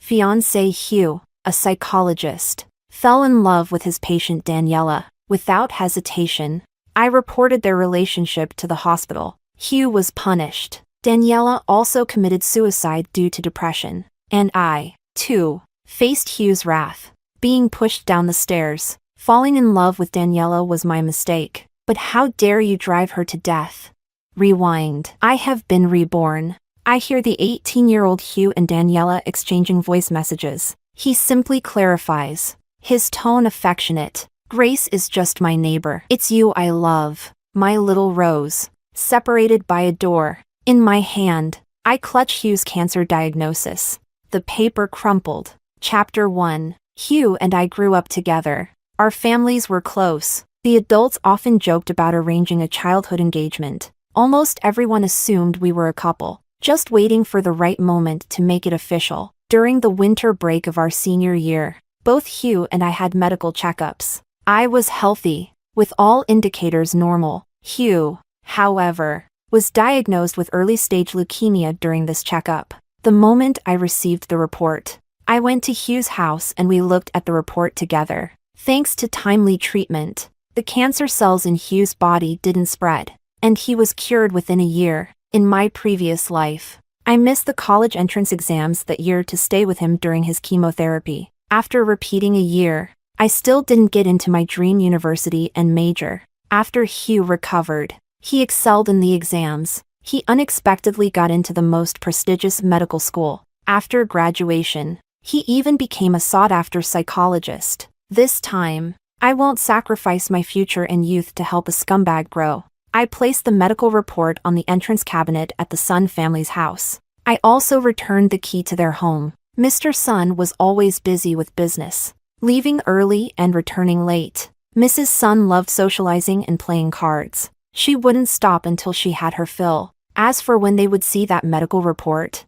Fiancé Hugh, a psychologist, fell in love with his patient Daniella. Without hesitation, I reported their relationship to the hospital. Hugh was punished. Daniella also committed suicide due to depression. And I, too, faced Hugh's wrath. Being pushed down the stairs. Falling in love with Daniella was my mistake. But how dare you drive her to death? Rewind. I have been reborn. I hear the 18-year-old Hugh and Daniella exchanging voice messages. He simply clarifies. His tone affectionate. Grace is just my neighbor. It's you I love. My little rose. Separated by a door. In my hand, I clutch Hugh's cancer diagnosis. The paper crumpled. Chapter 1. Hugh and I grew up together. Our families were close. The adults often joked about arranging a childhood engagement. Almost everyone assumed we were a couple, just waiting for the right moment to make it official. During the winter break of our senior year, both Hugh and I had medical checkups. I was healthy, with all indicators normal. Hugh, however, was diagnosed with early-stage leukemia during this checkup. The moment I received the report, I went to Hugh's house and we looked at the report together. Thanks to timely treatment, the cancer cells in Hugh's body didn't spread, and he was cured within a year. In my previous life, I missed the college entrance exams that year to stay with him during his chemotherapy. After repeating a year, I still didn't get into my dream university and major. After Hugh recovered, he excelled in the exams. He unexpectedly got into the most prestigious medical school. After graduation, he even became a sought-after psychologist. This time, I won't sacrifice my future and youth to help a scumbag grow. I placed the medical report on the entrance cabinet at the Sun family's house. I also returned the key to their home. Mr. Sun was always busy with business, leaving early and returning late. Mrs. Sun loved socializing and playing cards. She wouldn't stop until she had her fill. As for when they would see that medical report,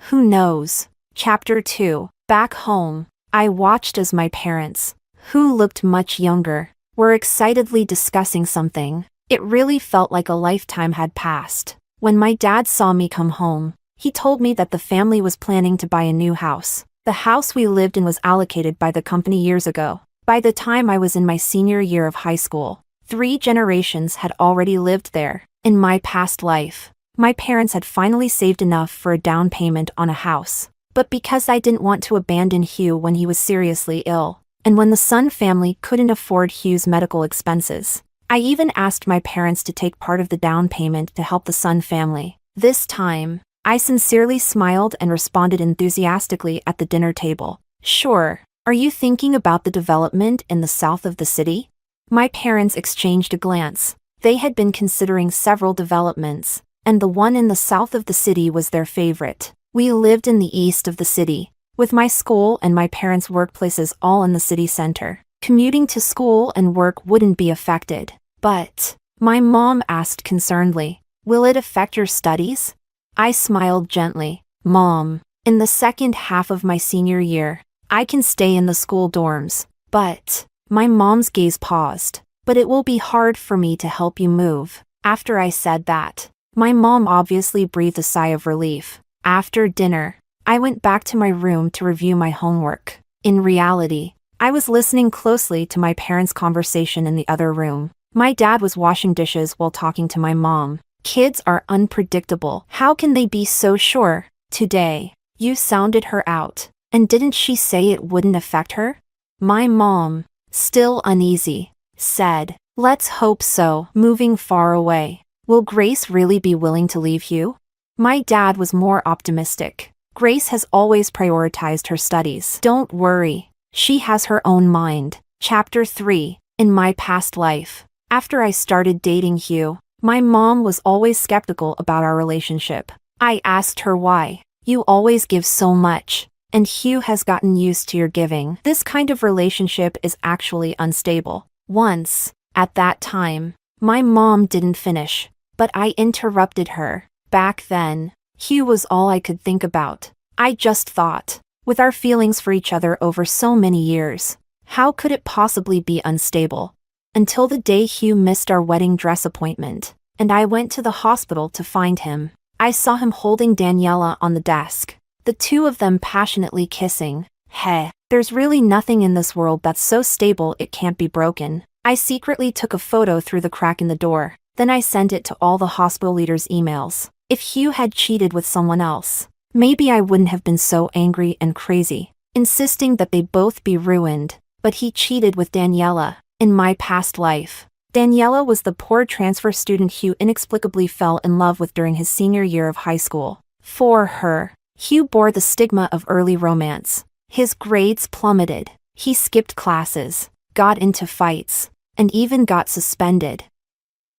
who knows? Chapter 2. Back home, I watched as my parents, who looked much younger, were excitedly discussing something. It really felt like a lifetime had passed. When my dad saw me come home, he told me that the family was planning to buy a new house. The house we lived in was allocated by the company years ago. By the time I was in my senior year of high school, 3 generations had already lived there. In my past life, my parents had finally saved enough for a down payment on a house. But because I didn't want to abandon Hugh when he was seriously ill, and when the Sun family couldn't afford Hugh's medical expenses, I even asked my parents to take part of the down payment to help the Sun family. This time, I sincerely smiled and responded enthusiastically at the dinner table. Sure. Are you thinking about the development in the south of the city? My parents exchanged a glance. They had been considering several developments, and the one in the south of the city was their favorite. We lived in the east of the city, with my school and my parents' workplaces all in the city center. Commuting to school and work wouldn't be affected. But, my mom asked concernedly, will it affect your studies? I smiled gently. Mom, in the second half of my senior year, I can stay in the school dorms. But, my mom's gaze paused. But it will be hard for me to help you move. After I said that, my mom obviously breathed a sigh of relief. After dinner, I went back to my room to review my homework. In reality, I was listening closely to my parents' conversation in the other room. My dad was washing dishes while talking to my mom. Kids are unpredictable. How can they be so sure? Today, you sounded her out. And didn't she say it wouldn't affect her? My mom, still uneasy, said, let's hope so. Moving far away, will Grace really be willing to leave Hugh? My dad was more optimistic. Grace has always prioritized her studies. Don't worry, she has her own mind. Chapter 3. In my past life, after I started dating Hugh, my mom was always skeptical about our relationship. I asked her why. You always give so much, and Hugh has gotten used to your giving. This kind of relationship is actually unstable. Once, at that time, my mom didn't finish, but I interrupted her. Back then, Hugh was all I could think about. I just thought, with our feelings for each other over so many years, how could it possibly be unstable? Until the day Hugh missed our wedding dress appointment, and I went to the hospital to find him. I saw him holding Daniella on the desk. the two of them passionately kissing. Heh, there's really nothing in this world that's so stable it can't be broken. I secretly took a photo through the crack in the door. Then I sent it to all the hospital leaders' emails. If Hugh had cheated with someone else, maybe I wouldn't have been so angry and crazy, insisting that they both be ruined. But he cheated with Daniella. In my past life, Daniella was the poor transfer student Hugh inexplicably fell in love with during his senior year of high school. For her, Hugh bore the stigma of early romance. His grades plummeted. He skipped classes, got into fights, and even got suspended.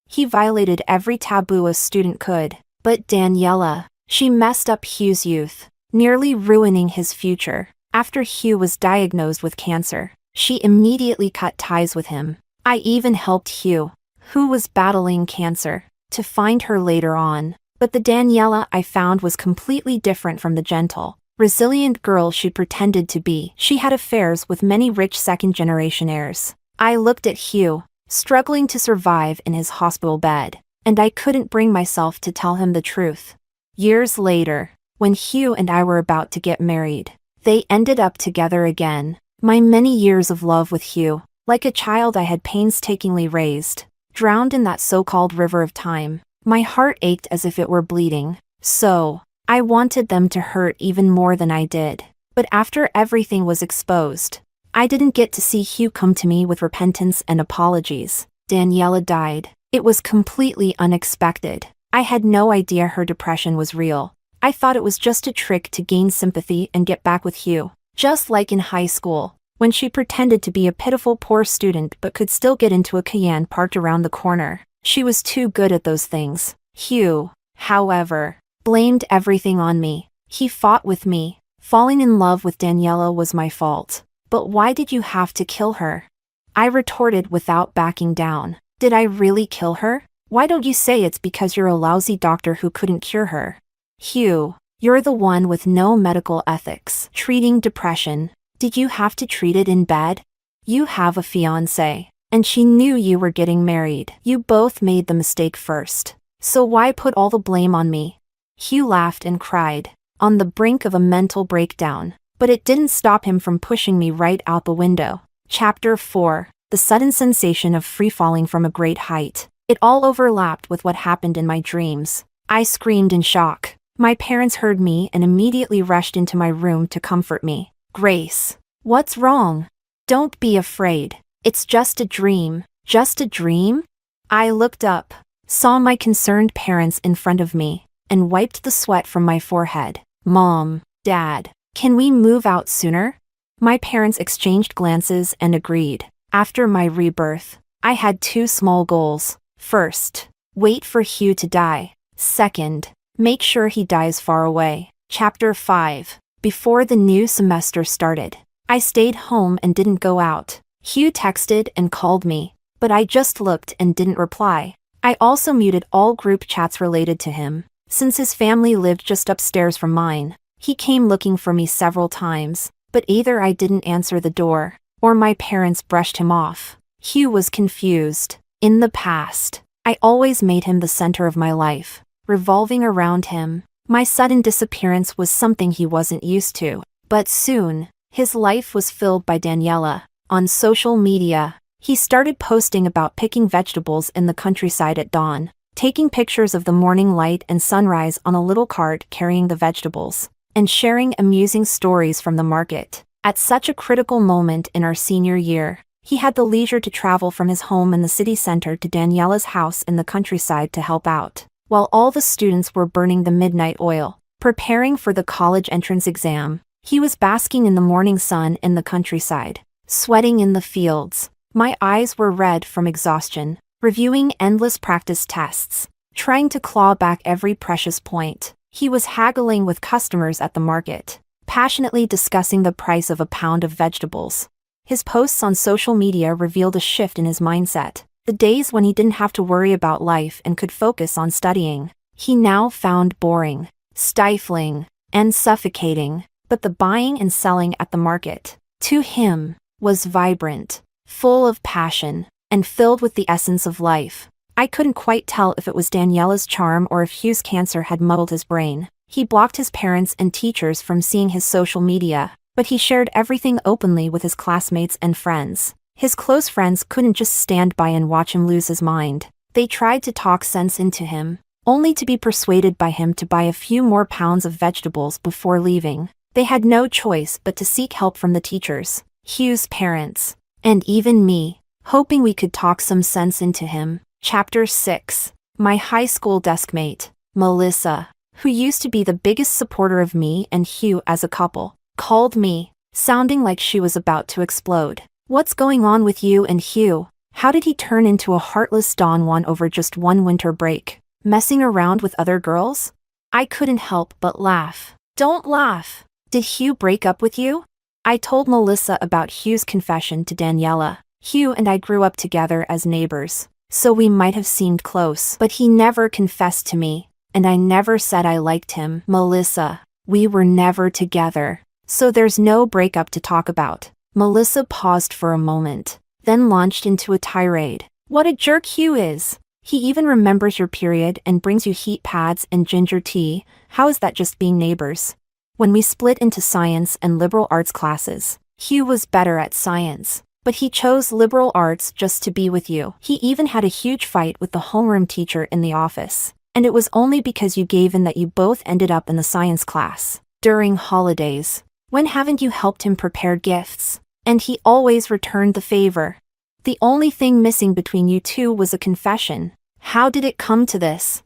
He violated every taboo a student could. But Daniella, she messed up Hugh's youth, nearly ruining his future. After Hugh was diagnosed with cancer, she immediately cut ties with him. I even helped Hugh, who was battling cancer, to find her later on. But the Daniella I found was completely different from the gentle, resilient girl she pretended to be. She had affairs with many rich second-generation heirs. I looked at Hugh, struggling to survive in his hospital bed, and I couldn't bring myself to tell him the truth. Years later, when Hugh and I were about to get married, they ended up together again. My many years of love with Hugh, like a child I had painstakingly raised, drowned in that so-called river of time. My heart ached as if it were bleeding. So, I wanted them to hurt even more than I did. But after everything was exposed, I didn't get to see Hugh come to me with repentance and apologies. Daniella died. It was completely unexpected. I had no idea her depression was real. I thought it was just a trick to gain sympathy and get back with Hugh. Just like in high school, when she pretended to be a pitiful poor student but could still get into a Cayenne parked around the corner. She was too good at those things. Hugh, however, blamed everything on me. He fought with me. Falling in love with Daniella was my fault. But why did you have to kill her? I retorted without backing down. Did I really kill her? Why don't you say it's because you're a lousy doctor who couldn't cure her? Hugh, you're the one with no medical ethics. Treating depression. Did you have to treat it in bed? You have a fiancé, and she knew you were getting married. You both made the mistake first. So why put all the blame on me? Hugh laughed and cried, on the brink of a mental breakdown. But it didn't stop him from pushing me right out the window. Chapter 4. The sudden sensation of free-falling from a great height. It all overlapped with what happened in my dreams. I screamed in shock. My parents heard me and immediately rushed into my room to comfort me. Grace, what's wrong? Don't be afraid. It's just a dream. Just a dream? I looked up, saw my concerned parents in front of me, and wiped the sweat from my forehead. Mom, Dad, can we move out sooner? My parents exchanged glances and agreed. After my rebirth, I had two small goals. First, wait for Hugh to die. Second, make sure he dies far away. Chapter 5. Before the new semester started, I stayed home and didn't go out. Hugh texted and called me, but I just looked and didn't reply. I also muted all group chats related to him, since his family lived just upstairs from mine. He came looking for me several times, but either I didn't answer the door, or my parents brushed him off. Hugh was confused. In the past, I always made him the center of my life, revolving around him. My sudden disappearance was something he wasn't used to. But soon, his life was filled by Daniella. On social media, he started posting about picking vegetables in the countryside at dawn, taking pictures of the morning light and sunrise on a little cart carrying the vegetables, and sharing amusing stories from the market. At such a critical moment in our senior year, he had the leisure to travel from his home in the city center to Daniella's house in the countryside to help out, while all the students were burning the midnight oil, preparing for the college entrance exam. He was basking in the morning sun in the countryside, sweating in the fields. My eyes were red from exhaustion, reviewing endless practice tests, trying to claw back every precious point. He was haggling with customers at the market, passionately discussing the price of a pound of vegetables. His posts on social media revealed a shift in his mindset. The days when he didn't have to worry about life and could focus on studying, he now found boring, stifling, and suffocating. But the buying and selling at the market, to him, was vibrant, full of passion, and filled with the essence of life. I couldn't quite tell if it was Daniella's charm or if Hugh's cancer had muddled his brain. He blocked his parents and teachers from seeing his social media, but he shared everything openly with his classmates and friends. His close friends couldn't just stand by and watch him lose his mind. They tried to talk sense into him, only to be persuaded by him to buy a few more pounds of vegetables before leaving. They had no choice but to seek help from the teachers, Hugh's parents, and even me, hoping we could talk some sense into him. Chapter 6. My high school deskmate, Melissa, who used to be the biggest supporter of me and Hugh as a couple, called me, sounding like she was about to explode. "What's going on with you and Hugh? How did he turn into a heartless Don Juan over just one winter break? Messing around with other girls?" I couldn't help but laugh. "Don't laugh. Did Hugh break up with you?" I told Melissa about Hugh's confession to Daniella. Hugh and I grew up together as neighbors, so we might have seemed close. But he never confessed to me, and I never said I liked him. Melissa, we were never together, so there's no breakup to talk about. Melissa paused for a moment, then launched into a tirade. "What a jerk Hugh is. He even remembers your period and brings you heat pads and ginger tea. How is that just being neighbors?" When we split into science and liberal arts classes, Hugh was better at science, but he chose liberal arts just to be with you. He even had a huge fight with the homeroom teacher in the office, and it was only because you gave in that you both ended up in the science class. During holidays, when haven't you helped him prepare gifts? And he always returned the favor. The only thing missing between you two was a confession. How did it come to this?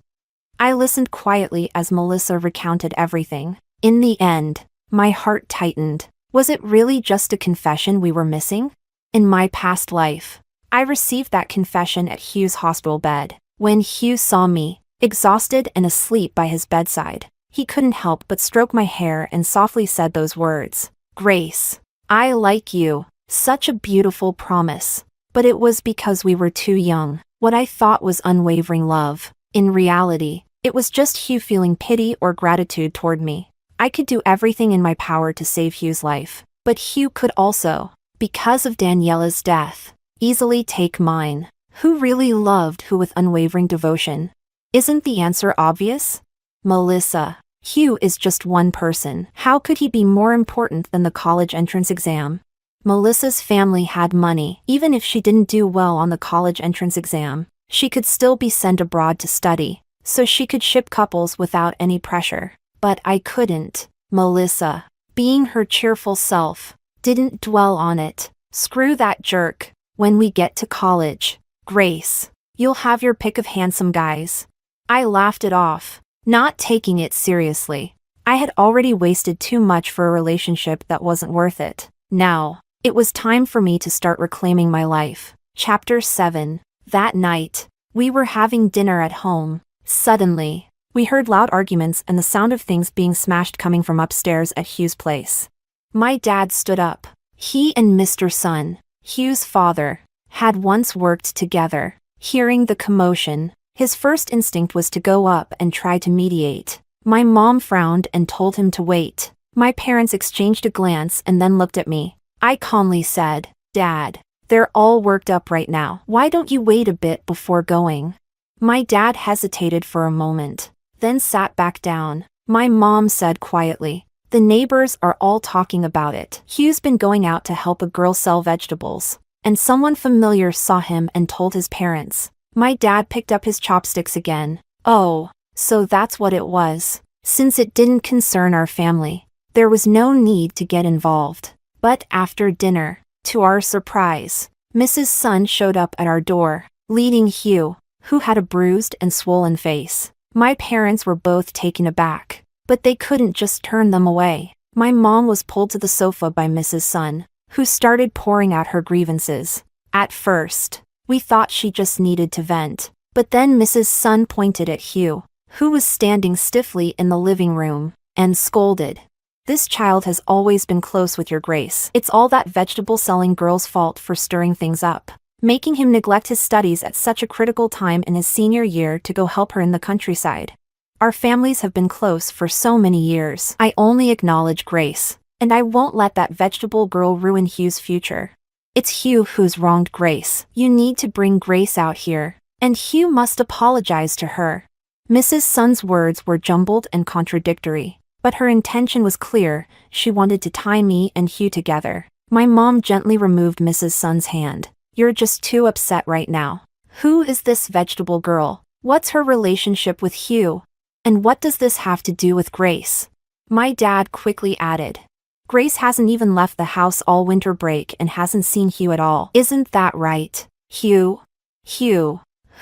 I listened quietly as Melissa recounted everything. In the end, my heart tightened. Was it really just a confession we were missing? In my past life, I received that confession at Hugh's hospital bed. When Hugh saw me, exhausted and asleep by his bedside, he couldn't help but stroke my hair and softly said those words. "Grace, I like you." Such a beautiful promise. But it was because we were too young. What I thought was unwavering love, in reality, it was just Hugh feeling pity or gratitude toward me. I could do everything in my power to save Hugh's life, but Hugh could also, because of Daniella's death, easily take mine. Who really loved who with unwavering devotion? Isn't the answer obvious? Melissa. Hugh is just one person. How could he be more important than the college entrance exam? Melissa's family had money. Even if she didn't do well on the college entrance exam, she could still be sent abroad to study, so she could ship couples without any pressure. But I couldn't. Melissa, being her cheerful self, didn't dwell on it. Screw that jerk. When we get to college, Grace, you'll have your pick of handsome guys. I laughed it off, not taking it seriously. I had already wasted too much for a relationship that wasn't worth it. Now, it was time for me to start reclaiming my life. Chapter 7. That night, we were having dinner at home. Suddenly, we heard loud arguments and the sound of things being smashed coming from upstairs at Hugh's place. My dad stood up. He and Mr. Sun, Hugh's father, had once worked together. Hearing the commotion, his first instinct was to go up and try to mediate. My mom frowned and told him to wait. My parents exchanged a glance and then looked at me. I calmly said, "Dad, they're all worked up right now. Why don't you wait a bit before going?" My dad hesitated for a moment, then sat back down. My mom said quietly, "The neighbors are all talking about it. Hugh's been going out to help a girl sell vegetables, and someone familiar saw him and told his parents." My dad picked up his chopsticks again. "Oh, so that's what it was." Since it didn't concern our family, there was no need to get involved. But after dinner, to our surprise, Mrs. Sun showed up at our door, leading Hugh, who had a bruised and swollen face. My parents were both taken aback, but they couldn't just turn them away. My mom was pulled to the sofa by Mrs. Sun, who started pouring out her grievances. At first, we thought she just needed to vent, but then Mrs. Sun pointed at Hugh, who was standing stiffly in the living room, and scolded. "This child has always been close with your Grace. It's all that vegetable-selling girl's fault for stirring things up, making him neglect his studies at such a critical time in his senior year to go help her in the countryside. Our families have been close for so many years. I only acknowledge Grace, and I won't let that vegetable girl ruin Hugh's future. It's Hugh who's wronged Grace. You need to bring Grace out here, and Hugh must apologize to her." Mrs. Sun's words were jumbled and contradictory, but her intention was clear. She wanted to tie me and Hugh together. My mom gently removed Mrs. Sun's hand. You're just too upset right now. Who is this vegetable girl? What's her relationship with Hugh? And what does this have to do with Grace? My dad quickly added. Grace hasn't even left the house all winter break and hasn't seen Hugh at all. Isn't that right? Hugh,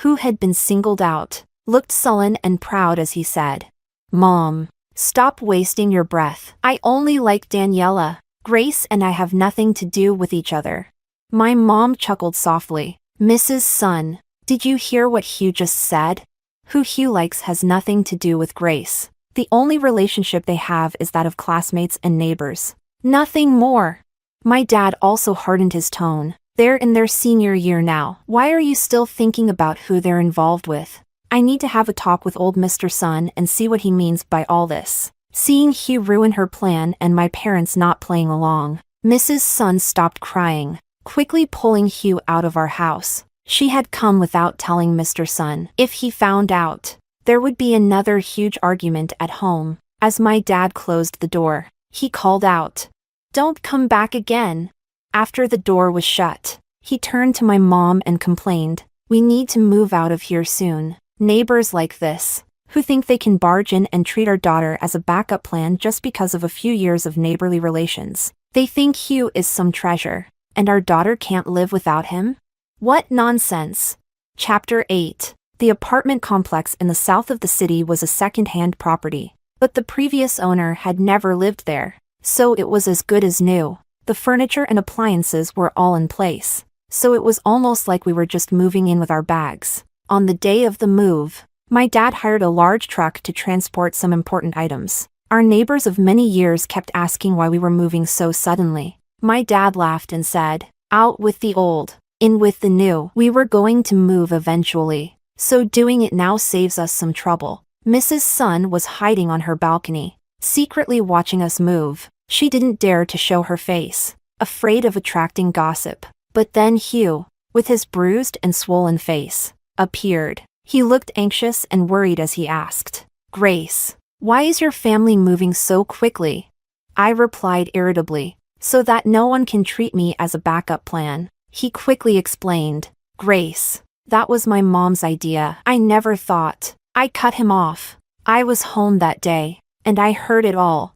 who had been singled out, looked sullen and proud as he said, Mom, stop wasting your breath. I only like Daniella. Grace and I have nothing to do with each other. My mom chuckled softly. Mrs. Sun, did you hear what Hugh just said? Who Hugh likes has nothing to do with Grace. The only relationship they have is that of classmates and neighbors. Nothing more. My dad also hardened his tone. They're in their senior year now. Why are you still thinking about who they're involved with? I need to have a talk with old Mr. Sun and see what he means by all this. Seeing Hugh ruin her plan and my parents not playing along, Mrs. Sun stopped crying, quickly pulling Hugh out of our house. She had come without telling Mr. Sun. If he found out, there would be another huge argument at home. As my dad closed the door, he called out, Don't come back again. After the door was shut, he turned to my mom and complained, We need to move out of here soon. Neighbors like this, who think they can barge in and treat our daughter as a backup plan just because of a few years of neighborly relations. They think Hugh is some treasure, and our daughter can't live without him? What nonsense. Chapter 8. The apartment complex in the south of the city was a second-hand property, but the previous owner had never lived there, so it was as good as new. The furniture and appliances were all in place, so it was almost like we were just moving in with our bags. On the day of the move, my dad hired a large truck to transport some important items. Our neighbors of many years kept asking why we were moving so suddenly. My dad laughed and said, Out with the old, in with the new. We were going to move eventually, so doing it now saves us some trouble. Mrs. Sun was hiding on her balcony, secretly watching us move. She didn't dare to show her face, afraid of attracting gossip. But then Hugh, with his bruised and swollen face, appeared. He looked anxious and worried as he asked, Grace, why is your family moving so quickly? I replied irritably, So that no one can treat me as a backup plan. He quickly explained, Grace, that was my mom's idea. I never thought. I cut him off. I was home that day, and I heard it all.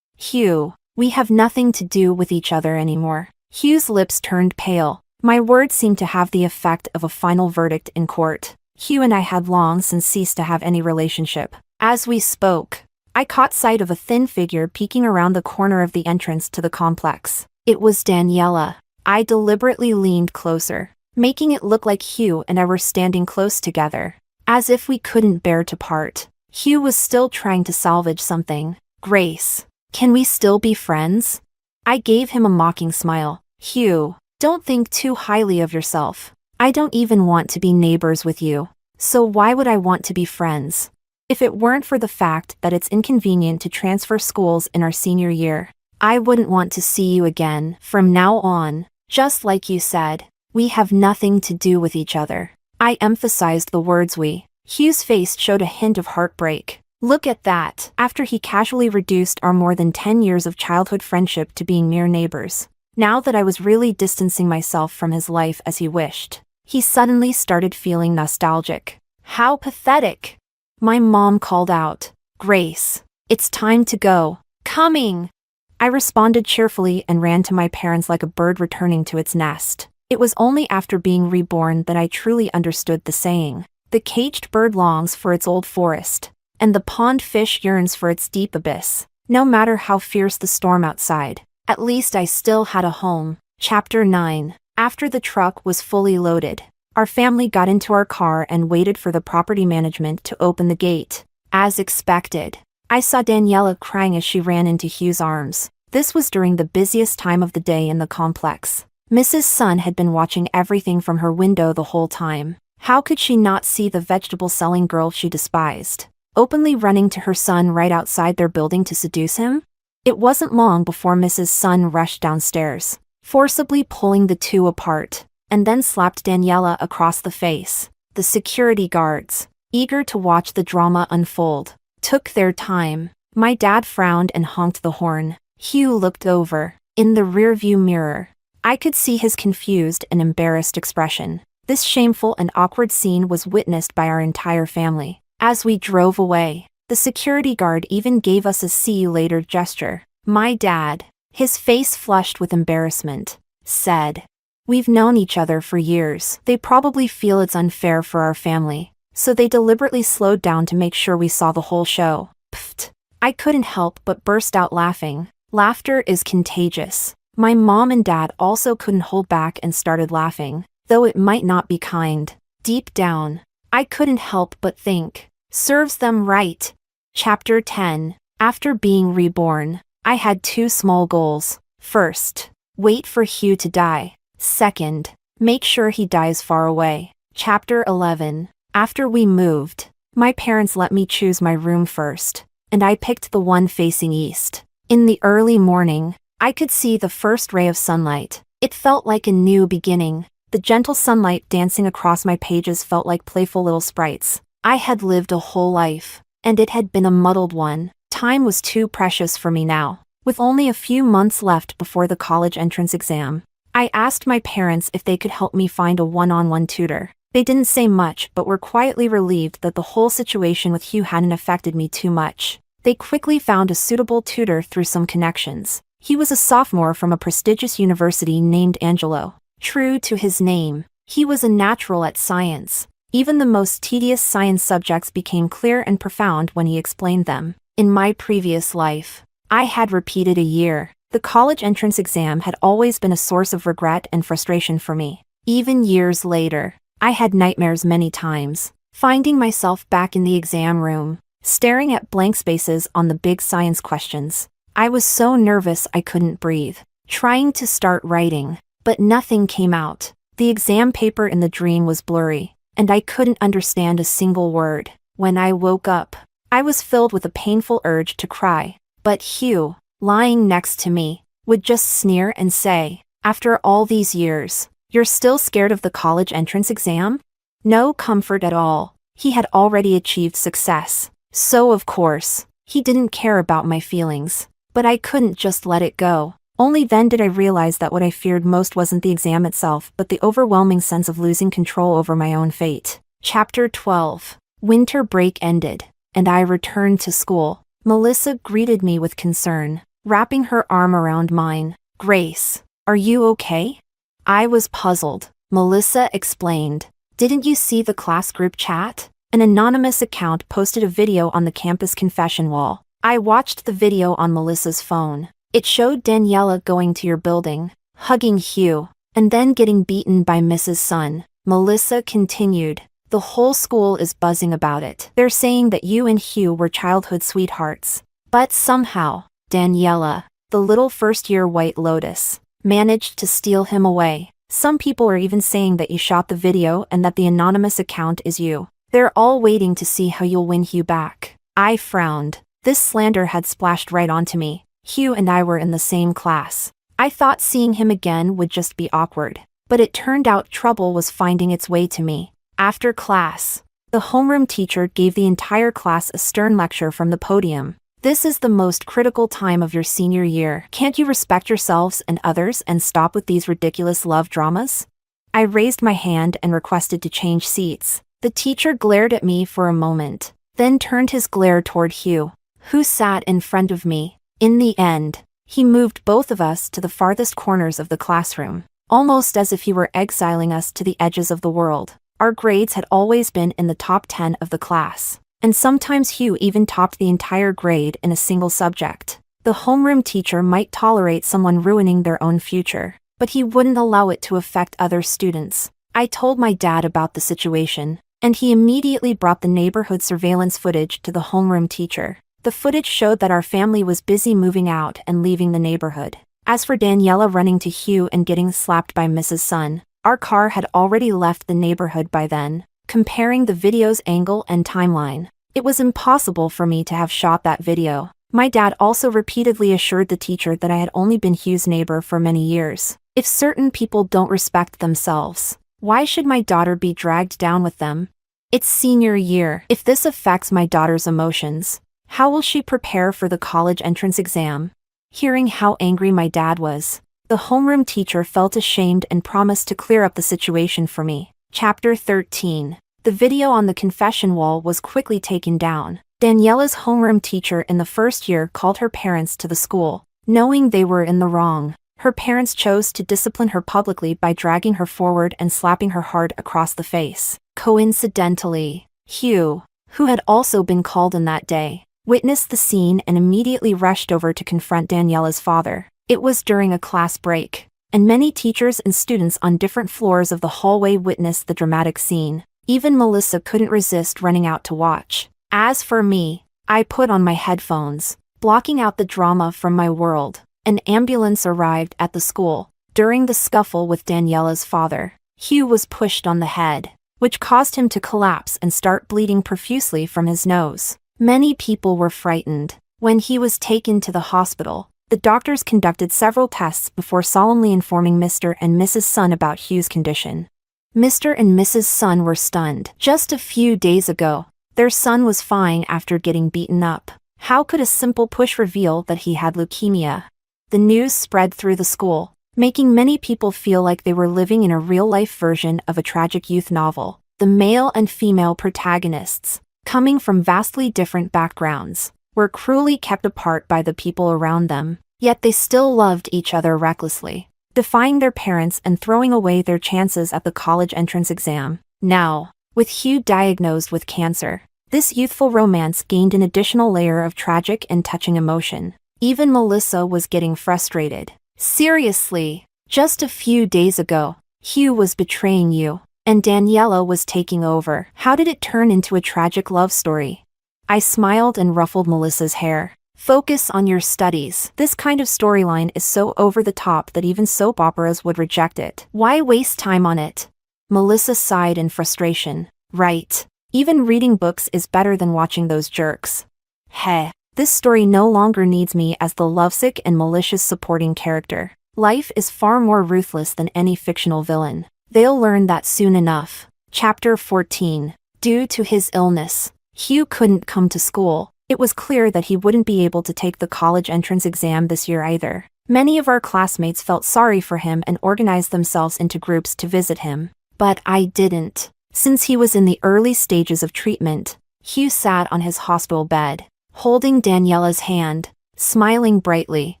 Hugh, we have nothing to do with each other anymore. Hugh's lips turned pale. My words seemed to have the effect of a final verdict in court. Hugh and I had long since ceased to have any relationship. As we spoke, I caught sight of a thin figure peeking around the corner of the entrance to the complex. It was Daniella. I deliberately leaned closer, making it look like Hugh and I were standing close together, as if we couldn't bear to part. Hugh was still trying to salvage something. Grace, can we still be friends? I gave him a mocking smile. Hugh, don't think too highly of yourself. I don't even want to be neighbors with you, so why would I want to be friends? If it weren't for the fact that it's inconvenient to transfer schools in our senior year, I wouldn't want to see you again from now on. Just like you said, we have nothing to do with each other. I emphasized the words we. Hugh's face showed a hint of heartbreak. Look at that. After he casually reduced our more than 10 years of childhood friendship to being mere neighbors. Now that I was really distancing myself from his life as he wished, he suddenly started feeling nostalgic. How pathetic. My mom called out, Grace, it's time to go. Coming. I responded cheerfully and ran to my parents like a bird returning to its nest. It was only after being reborn that I truly understood the saying. The caged bird longs for its old forest, and the pond fish yearns for its deep abyss. No matter how fierce the storm outside, at least I still had a home. Chapter 9. After the truck was fully loaded, our family got into our car and waited for the property management to open the gate. As expected, I saw Daniella crying as she ran into Hugh's arms. This was during the busiest time of the day in the complex. Mrs. Sun had been watching everything from her window the whole time. How could she not see the vegetable-selling girl she despised, openly running to her son right outside their building to seduce him? It wasn't long before Mrs. Sun rushed downstairs, forcibly pulling the two apart, and then slapped Daniella across the face. The security guards, eager to watch the drama unfold. Took their time. My dad frowned and honked the horn. Hugh looked over. In the rearview mirror, I could see his confused and embarrassed expression. This shameful and awkward scene was witnessed by our entire family. As we drove away, the security guard even gave us a see you later gesture. My dad, his face flushed with embarrassment, said, "We've known each other for years. They probably feel it's unfair for our family, so they deliberately slowed down to make sure we saw the whole show." Pfft. I couldn't help but burst out laughing. Laughter is contagious. My mom and dad also couldn't hold back and started laughing, though it might not be kind. Deep down, I couldn't help but think, serves them right. Chapter 10. After being reborn, I had two small goals. First, wait for Hugh to die. Second, make sure he dies far away. Chapter 11. After we moved, my parents let me choose my room first, and I picked the one facing east. In the early morning, I could see the first ray of sunlight. It felt like a new beginning. The gentle sunlight dancing across my pages felt like playful little sprites. I had lived a whole life, and it had been a muddled one. Time was too precious for me now. With only a few months left before the college entrance exam, I asked my parents if they could help me find a one-on-one tutor. They didn't say much but were quietly relieved that the whole situation with Hugh hadn't affected me too much. They quickly found a suitable tutor through some connections. He was a sophomore from a prestigious university named Angelo. True to his name, he was a natural at science. Even the most tedious science subjects became clear and profound when he explained them. In my previous life, I had repeated a year. The college entrance exam had always been a source of regret and frustration for me. Even years later, I had nightmares many times, finding myself back in the exam room, staring at blank spaces on the big science questions. I was so nervous I couldn't breathe, trying to start writing, but nothing came out. The exam paper in the dream was blurry, and I couldn't understand a single word. When I woke up, I was filled with a painful urge to cry, but Hugh, lying next to me, would just sneer and say, "After all these years, you're still scared of the college entrance exam?" No comfort at all. He had already achieved success. So of course, he didn't care about my feelings. But I couldn't just let it go. Only then did I realize that what I feared most wasn't the exam itself, but the overwhelming sense of losing control over my own fate. Chapter 12. Winter break ended, and I returned to school. Melissa greeted me with concern, wrapping her arm around mine. "Grace, are you okay?" I was puzzled. Melissa explained, "Didn't you see the class group chat? An anonymous account posted a video on the campus confession wall." I watched the video on Melissa's phone. It showed Daniella going to your building, hugging Hugh, and then getting beaten by Mrs. Sun. Melissa continued, "The whole school is buzzing about it. They're saying that you and Hugh were childhood sweethearts. But somehow, Daniella, the little first-year White Lotus, managed to steal him away. Some people are even saying that you shot the video and that the anonymous account is you. They're all waiting to see how you'll win Hugh back." I frowned. This slander had splashed right onto me. Hugh and I were in the same class. I thought seeing him again would just be awkward, but it turned out trouble was finding its way to me. After class, the homeroom teacher gave the entire class a stern lecture from the podium. "This is the most critical time of your senior year. Can't you respect yourselves and others and stop with these ridiculous love dramas?" I raised my hand and requested to change seats. The teacher glared at me for a moment, then turned his glare toward Hugh, who sat in front of me. In the end, he moved both of us to the farthest corners of the classroom, almost as if he were exiling us to the edges of the world. Our grades had always been in the top 10 of the class, and sometimes Hugh even topped the entire grade in a single subject. The homeroom teacher might tolerate someone ruining their own future, but he wouldn't allow it to affect other students. I told my dad about the situation, and he immediately brought the neighborhood surveillance footage to the homeroom teacher. The footage showed that our family was busy moving out and leaving the neighborhood. As for Daniella running to Hugh and getting slapped by Mrs. Sun, our car had already left the neighborhood by then. Comparing the video's angle and timeline, it was impossible for me to have shot that video. My dad also repeatedly assured the teacher that I had only been Hugh's neighbor for many years. If certain people don't respect themselves, why should my daughter be dragged down with them? It's senior year. If this affects my daughter's emotions, how will she prepare for the college entrance exam? Hearing how angry my dad was, the homeroom teacher felt ashamed and promised to clear up the situation for me. Chapter 13. The video on the confession wall was quickly taken down. Daniella's homeroom teacher in the first year called her parents to the school, knowing they were in the wrong. Her parents chose to discipline her publicly by dragging her forward and slapping her hard across the face. Coincidentally, Hugh, who had also been called in that day, witnessed the scene and immediately rushed over to confront Daniella's father. It was during a class break, and many teachers and students on different floors of the hallway witnessed the dramatic scene. Even Melissa couldn't resist running out to watch. As for me, I put on my headphones, blocking out the drama from my world. An ambulance arrived at the school. During the scuffle with Daniella's father, Hugh was pushed on the head, which caused him to collapse and start bleeding profusely from his nose. Many people were frightened. When he was taken to the hospital, the doctors conducted several tests before solemnly informing Mr. and Mrs. Sun about Hugh's condition. Mr. and Mrs. Sun were stunned. Just a few days ago, their son was fine after getting beaten up. How could a simple push reveal that he had leukemia? The news spread through the school, making many people feel like they were living in a real-life version of a tragic youth novel. The male and female protagonists, coming from vastly different backgrounds, were cruelly kept apart by the people around them, yet they still loved each other recklessly, defying their parents and throwing away their chances at the college entrance exam. Now, with Hugh diagnosed with cancer, this youthful romance gained an additional layer of tragic and touching emotion. Even Melissa was getting frustrated. Seriously, just a few days ago, Hugh was betraying you, and Daniella was taking over. How did it turn into a tragic love story? I smiled and ruffled Melissa's hair. Focus on your studies. This kind of storyline is so over the top that even soap operas would reject it. Why waste time on it? Melissa sighed in frustration. Right. Even reading books is better than watching those jerks. Heh. This story no longer needs me as the lovesick and malicious supporting character. Life is far more ruthless than any fictional villain. They'll learn that soon enough. Chapter 14. Due to his illness, Hugh couldn't come to school. It was clear that he wouldn't be able to take the college entrance exam this year either. Many of our classmates felt sorry for him and organized themselves into groups to visit him. But I didn't. Since he was in the early stages of treatment, Hugh sat on his hospital bed, holding Daniella's hand, smiling brightly.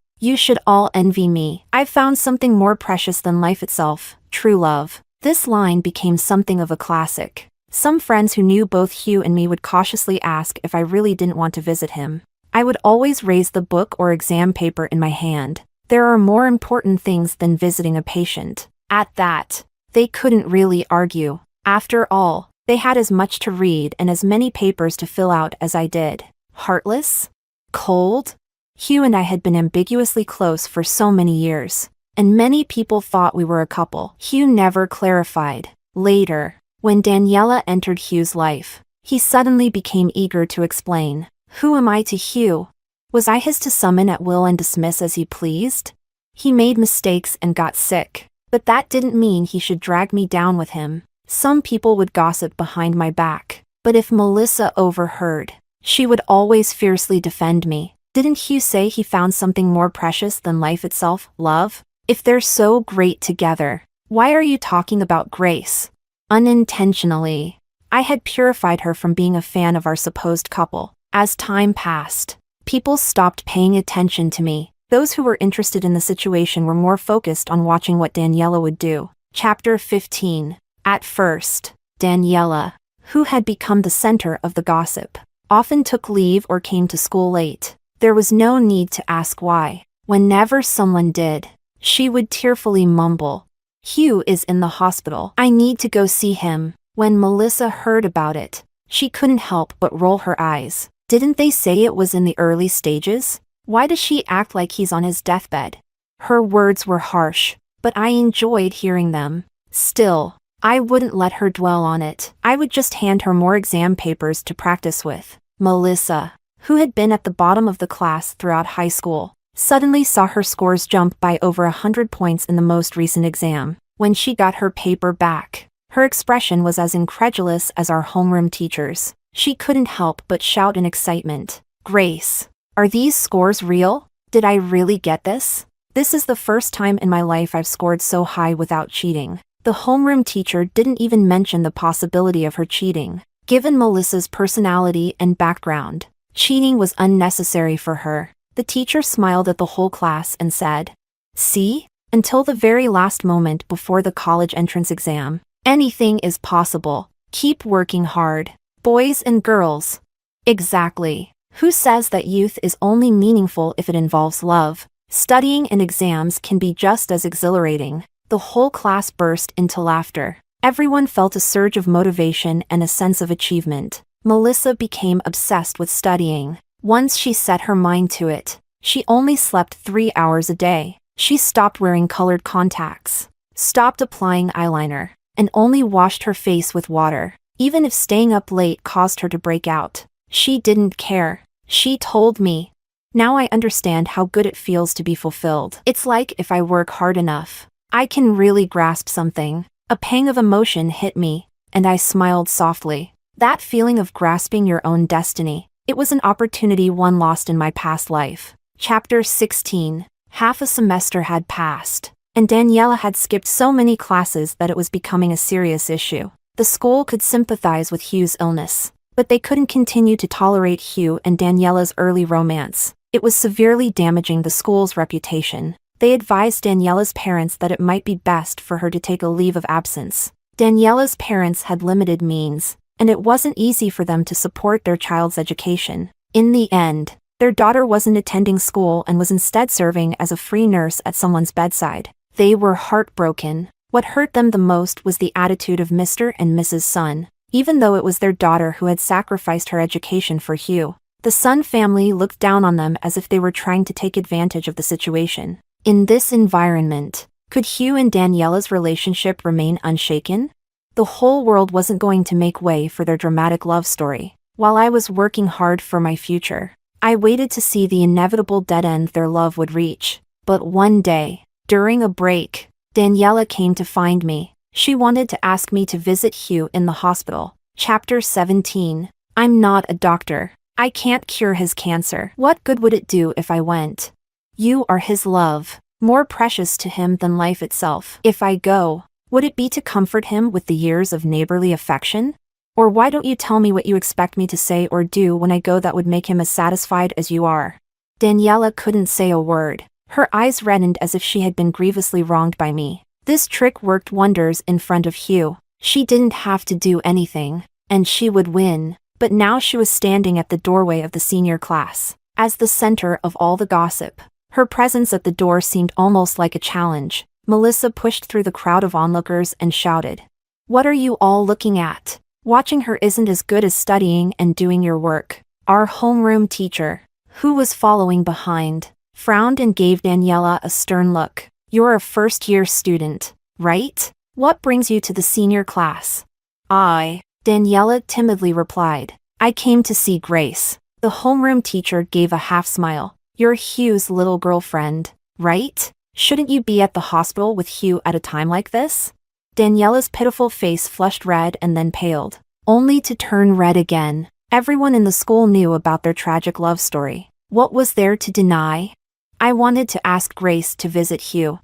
You should all envy me. I've found something more precious than life itself, true love. This line became something of a classic. Some friends who knew both Hugh and me would cautiously ask if I really didn't want to visit him. I would always raise the book or exam paper in my hand. There are more important things than visiting a patient. At that, they couldn't really argue. After all, they had as much to read and as many papers to fill out as I did. Heartless? Cold? Hugh and I had been ambiguously close for so many years, and many people thought we were a couple. Hugh never clarified. Later, when Daniella entered Hugh's life, he suddenly became eager to explain. Who am I to Hugh? Was I his to summon at will and dismiss as he pleased? He made mistakes and got sick, but that didn't mean he should drag me down with him. Some people would gossip behind my back, but if Melissa overheard, she would always fiercely defend me. Didn't Hugh say he found something more precious than life itself, love? If they're so great together, why are you talking about Grace? Unintentionally, I had purified her from being a fan of our supposed couple. As time passed, people stopped paying attention to me. Those who were interested in the situation were more focused on watching what Daniella would do. Chapter 15. At first, Daniella, who had become the center of the gossip, often took leave or came to school late. There was no need to ask why. Whenever someone did, she would tearfully mumble, Hugh is in the hospital. I need to go see him. When Melissa heard about it, she couldn't help but roll her eyes. Didn't they say it was in the early stages? Why does she act like he's on his deathbed? Her words were harsh, but I enjoyed hearing them. Still, I wouldn't let her dwell on it. I would just hand her more exam papers to practice with. Melissa, who had been at the bottom of the class throughout high school, suddenly saw her scores jump by over 100 points in the most recent exam. When she got her paper back, Her expression was as incredulous as our homeroom teacher's. She couldn't help but shout in excitement. "Grace, are these scores real? Did I really get this? This is the first time in my life I've scored so high without cheating." The homeroom teacher didn't even mention the possibility of her cheating. Given Melissa's personality and background, cheating was unnecessary for her. The teacher smiled at the whole class and said, "See? Until the very last moment before the college entrance exam, anything is possible. Keep working hard, boys and girls." Exactly. Who says that youth is only meaningful if it involves love? Studying and exams can be just as exhilarating. The whole class burst into laughter. Everyone felt a surge of motivation and a sense of achievement. Melissa became obsessed with studying. Once she set her mind to it, she only slept 3 hours a day. She stopped wearing colored contacts, stopped applying eyeliner, and only washed her face with water. Even if staying up late caused her to break out, she didn't care. She told me, "Now I understand how good it feels to be fulfilled. It's like if I work hard enough, I can really grasp something." A pang of emotion hit me, and I smiled softly. That feeling of grasping your own destiny, it was an opportunity one lost in my past life. Chapter 16. Half a semester had passed, and Daniella had skipped so many classes that it was becoming a serious issue. The school could sympathize with Hugh's illness, but they couldn't continue to tolerate Hugh and Daniella's early romance. It was severely damaging the school's reputation. They advised Daniella's parents that it might be best for her to take a leave of absence. Daniella's parents had limited means, and it wasn't easy for them to support their child's education. In the end, their daughter wasn't attending school and was instead serving as a free nurse at someone's bedside. They were heartbroken. What hurt them the most was the attitude of Mr. and Mrs. Sun. Even though it was their daughter who had sacrificed her education for Hugh, the Sun family looked down on them as if they were trying to take advantage of the situation. In this environment, could Hugh and Daniella's relationship remain unshaken? The whole world wasn't going to make way for their dramatic love story. While I was working hard for my future, I waited to see the inevitable dead end their love would reach. But one day, during a break, Daniella came to find me. She wanted to ask me to visit Hugh in the hospital. Chapter 17. I'm not a doctor. I can't cure his cancer. What good would it do if I went? You are his love, more precious to him than life itself. If I go, would it be to comfort him with the years of neighborly affection? Or why don't you tell me what you expect me to say or do when I go that would make him as satisfied as you are? Daniella couldn't say a word. Her eyes reddened as if she had been grievously wronged by me. This trick worked wonders in front of Hugh. She didn't have to do anything, and she would win. But now she was standing at the doorway of the senior class, as the center of all the gossip. Her presence at the door seemed almost like a challenge. Melissa pushed through the crowd of onlookers and shouted, "What are you all looking at? Watching her isn't as good as studying and doing your work." Our homeroom teacher, who was following behind, frowned and gave Daniella a stern look. "You're a first-year student, right? What brings you to the senior class?" Daniella timidly replied, "I came to see Grace." The homeroom teacher gave a half-smile. "You're Hugh's little girlfriend, right? Shouldn't you be at the hospital with Hugh at a time like this?" Daniella's pitiful face flushed red and then paled, only to turn red again. Everyone in the school knew about their tragic love story. What was there to deny? "I wanted to ask Grace to visit Hugh."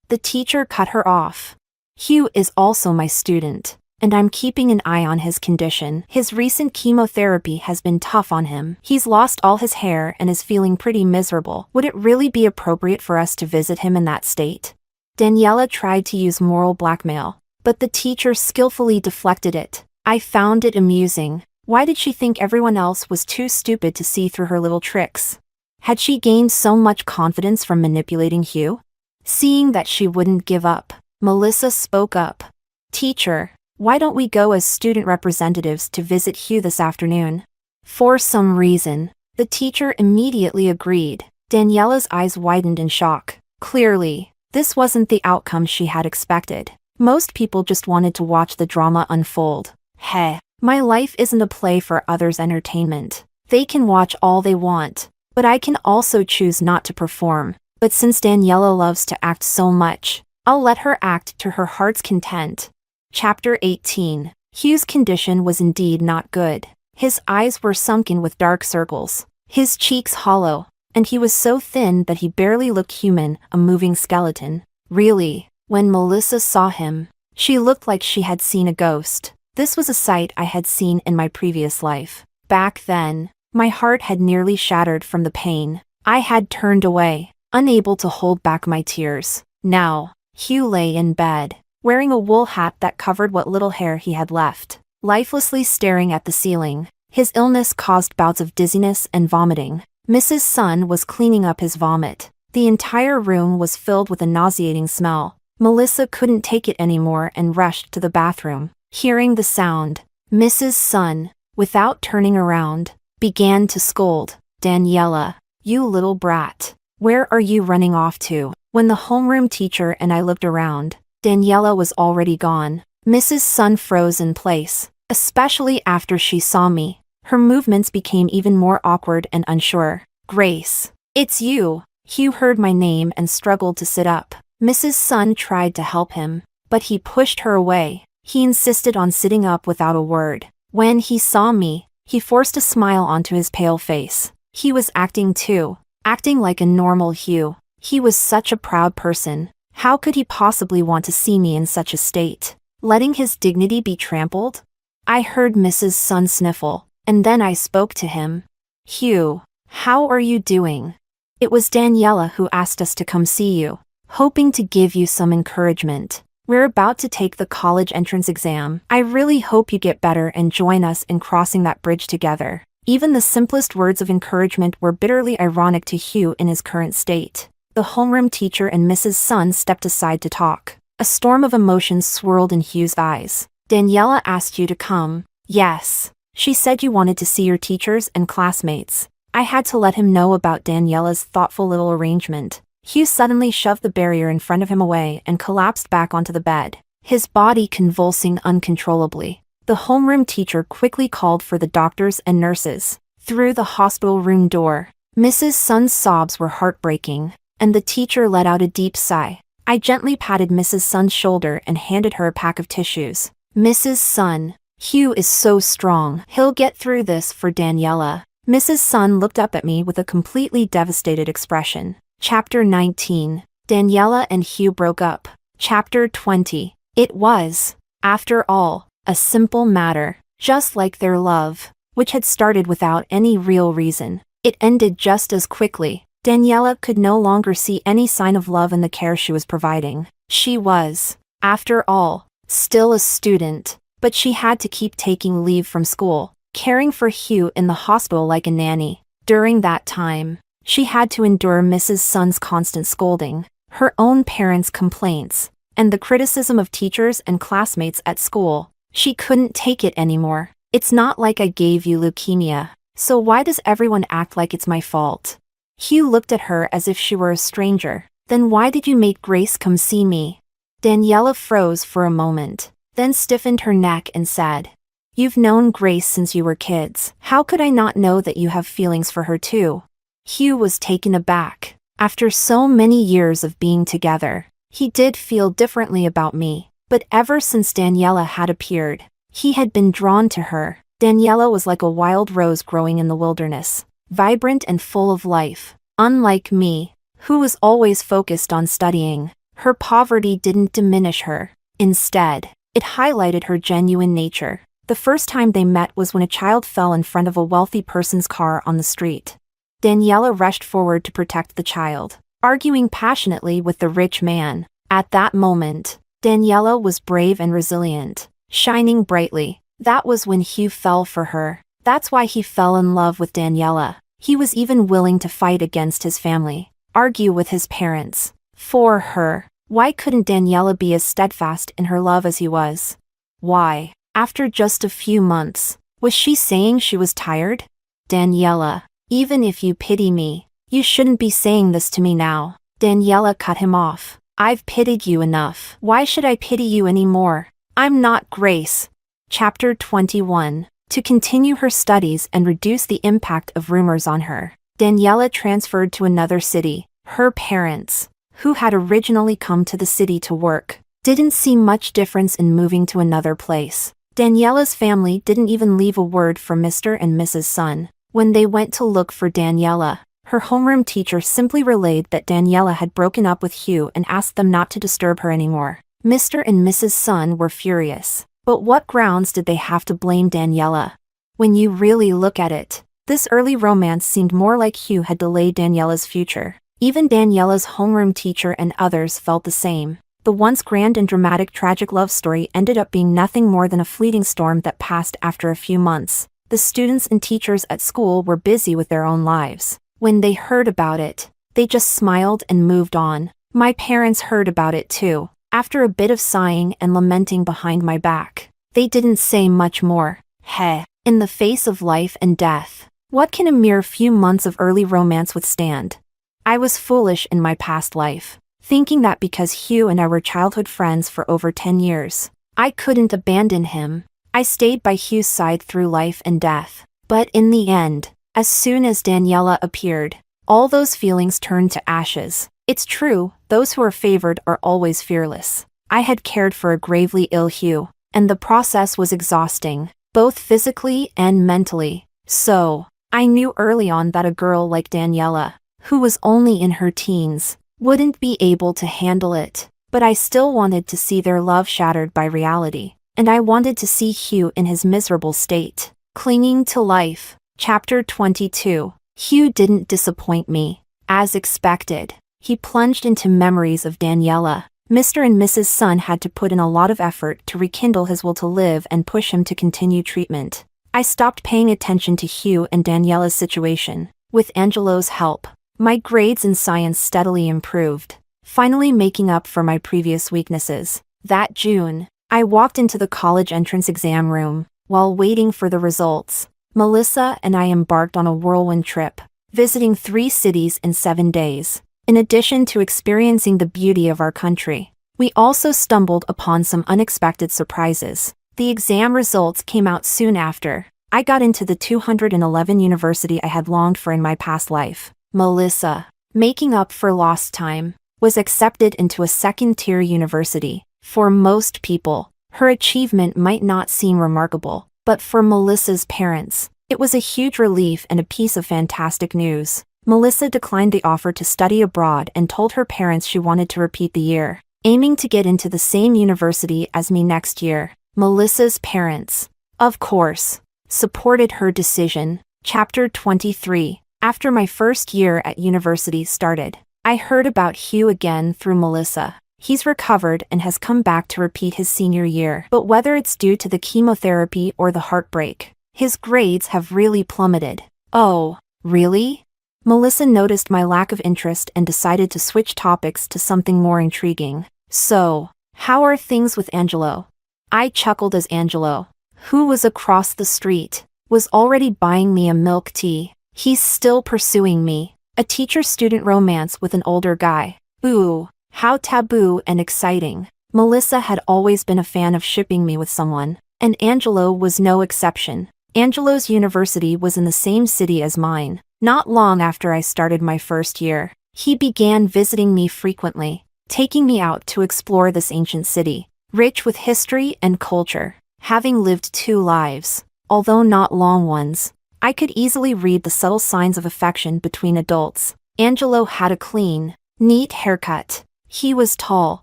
The teacher cut her off. "Hugh is also my student, and I'm keeping an eye on his condition. His recent chemotherapy has been tough on him. He's lost all his hair and is feeling pretty miserable. Would it really be appropriate for us to visit him in that state?" Daniella tried to use moral blackmail, but the teacher skillfully deflected it. I found it amusing. Why did she think everyone else was too stupid to see through her little tricks? Had she gained so much confidence from manipulating Hugh? Seeing that she wouldn't give up, Melissa spoke up. "Teacher, why don't we go as student representatives to visit Hugh this afternoon?" For some reason, the teacher immediately agreed. Daniella's eyes widened in shock. Clearly, this wasn't the outcome she had expected. Most people just wanted to watch the drama unfold. Heh, my life isn't a play for others' entertainment. They can watch all they want, but I can also choose not to perform. But since Daniella loves to act so much, I'll let her act to her heart's content. Chapter 18. Hugh's condition was indeed not good. His eyes were sunken with dark circles, his cheeks hollow, and he was so thin that he barely looked human, a moving skeleton. Really, when Melissa saw him, she looked like she had seen a ghost. This was a sight I had seen in my previous life. Back then, my heart had nearly shattered from the pain. I had turned away, unable to hold back my tears. Now, Hugh lay in bed, wearing a wool hat that covered what little hair he had left, lifelessly staring at the ceiling. His illness caused bouts of dizziness and vomiting. Mrs. Sun was cleaning up his vomit. The entire room was filled with a nauseating smell. Melissa couldn't take it anymore and rushed to the bathroom. Hearing the sound, Mrs. Sun, without turning around, began to scold. "Daniella, you little brat. Where are you running off to?" When the homeroom teacher and I looked around, Daniella was already gone. Mrs. Sun froze in place, especially after she saw me. Her movements became even more awkward and unsure. "Grace, it's you." Hugh heard my name and struggled to sit up. Mrs. Sun tried to help him, but he pushed her away. He insisted on sitting up without a word. When he saw me, he forced a smile onto his pale face. He was acting too, acting like a normal Hugh. He was such a proud person. How could he possibly want to see me in such a state, letting his dignity be trampled? I heard Mrs. Sun sniffle, and then I spoke to him. "Hugh, how are you doing? It was Daniella who asked us to come see you, hoping to give you some encouragement. We're about to take the college entrance exam. I really hope you get better and join us in crossing that bridge together." Even the simplest words of encouragement were bitterly ironic to Hugh in his current state. The homeroom teacher and Mrs. Sun stepped aside to talk. A storm of emotions swirled in Hugh's eyes. "Daniella asked you to come." "Yes. She said you wanted to see your teachers and classmates." I had to let him know about Daniella's thoughtful little arrangement. Hugh suddenly shoved the barrier in front of him away and collapsed back onto the bed, his body convulsing uncontrollably. The homeroom teacher quickly called for the doctors and nurses. Through the hospital room door, Mrs. Sun's sobs were heartbreaking, and the teacher let out a deep sigh. I gently patted Mrs. Sun's shoulder and handed her a pack of tissues. "Mrs. Sun, Hugh is so strong. He'll get through this for Daniella." Mrs. Sun looked up at me with a completely devastated expression. Chapter 19. Daniella and Hugh broke up. Chapter 20. It was, after all, a simple matter, just like their love, which had started without any real reason. It ended just as quickly. Daniella could no longer see any sign of love in the care she was providing. She was, after all, still a student, but she had to keep taking leave from school, caring for Hugh in the hospital like a nanny. During that time, she had to endure Mrs. Sun's constant scolding, her own parents' complaints, and the criticism of teachers and classmates at school. She couldn't take it anymore. "It's not like I gave you leukemia, so why does everyone act like it's my fault?" Hugh looked at her as if she were a stranger. "Then why did you make Grace come see me?" Daniella froze for a moment, then stiffened her neck and said, "You've known Grace since you were kids. How could I not know that you have feelings for her too?" Hugh was taken aback. After so many years of being together, he did feel differently about me. But ever since Daniella had appeared, he had been drawn to her. Daniella was like a wild rose growing in the wilderness, vibrant and full of life. Unlike me, who was always focused on studying, her poverty didn't diminish her. Instead, it highlighted her genuine nature. The first time they met was when a child fell in front of a wealthy person's car on the street. Daniella rushed forward to protect the child, arguing passionately with the rich man. At that moment, Daniella was brave and resilient, shining brightly. That was when Hugh fell for her. That's why he fell in love with Daniella. He was even willing to fight against his family, argue with his parents. For her, why couldn't Daniella be as steadfast in her love as he was? Why, after just a few months, was she saying she was tired? "Daniella, even if you pity me, you shouldn't be saying this to me now." Daniella cut him off. "I've pitied you enough. Why should I pity you anymore? I'm not Grace." Chapter 21. To continue her studies and reduce the impact of rumors on her, Daniella transferred to another city. Her parents, who had originally come to the city to work, didn't see much difference in moving to another place. Daniella's family didn't even leave a word for Mr. and Mrs. Sun. When they went to look for Daniella, her homeroom teacher simply relayed that Daniella had broken up with Hugh and asked them not to disturb her anymore. Mr. and Mrs. Sun were furious. But what grounds did they have to blame Daniella? When you really look at it, this early romance seemed more like Hugh had delayed Daniella's future. Even Daniella's homeroom teacher and others felt the same. The once grand and dramatic tragic love story ended up being nothing more than a fleeting storm that passed after a few months. The students and teachers at school were busy with their own lives. When they heard about it, they just smiled and moved on. My parents heard about it too. After a bit of sighing and lamenting behind my back, they didn't say much more. Heh, in the face of life and death, what can a mere few months of early romance withstand? I was foolish in my past life, thinking that because Hugh and I were childhood friends for over 10 years, I couldn't abandon him. I stayed by Hugh's side through life and death. But in the end, as soon as Daniella appeared, all those feelings turned to ashes. It's true, those who are favored are always fearless. I had cared for a gravely ill Hugh, and the process was exhausting, both physically and mentally. So, I knew early on that a girl like Daniella, who was only in her teens, wouldn't be able to handle it. But I still wanted to see their love shattered by reality, and I wanted to see Hugh in his miserable state, clinging to life. Chapter 22. Hugh didn't disappoint me. As expected, he plunged into memories of Daniella. Mr. and Mrs. Sun had to put in a lot of effort to rekindle his will to live and push him to continue treatment. I stopped paying attention to Hugh and Daniella's situation. With Angelo's help, my grades in science steadily improved, finally making up for my previous weaknesses. That June, I walked into the college entrance exam room. While waiting for the results, Melissa and I embarked on a whirlwind trip, visiting 3 cities in 7 days. In addition to experiencing the beauty of our country, we also stumbled upon some unexpected surprises. The exam results came out soon after. I got into the 211 university I had longed for in my past life. Melissa, making up for lost time, was accepted into a second-tier university. For most people, her achievement might not seem remarkable, but for Melissa's parents, it was a huge relief and a piece of fantastic news. Melissa declined the offer to study abroad and told her parents she wanted to repeat the year, aiming to get into the same university as me next year. Melissa's parents, of course, supported her decision. Chapter 23. After my first year at university started, I heard about Hugh again through Melissa. He's recovered and has come back to repeat his senior year. But whether it's due to the chemotherapy or the heartbreak, his grades have really plummeted. Oh, really? Melissa noticed my lack of interest and decided to switch topics to something more intriguing. So, how are things with Angelo? I chuckled as Angelo, who was across the street, was already buying me a milk tea. He's still pursuing me. A teacher-student romance with an older guy. Ooh, how taboo and exciting. Melissa had always been a fan of shipping me with someone, and Angelo was no exception. Angelo's university was in the same city as mine. Not long after I started my first year, he began visiting me frequently, taking me out to explore this ancient city, rich with history and culture. Having lived 2 lives, although not long ones, I could easily read the subtle signs of affection between adults. Angelo had a clean, neat haircut. He was tall,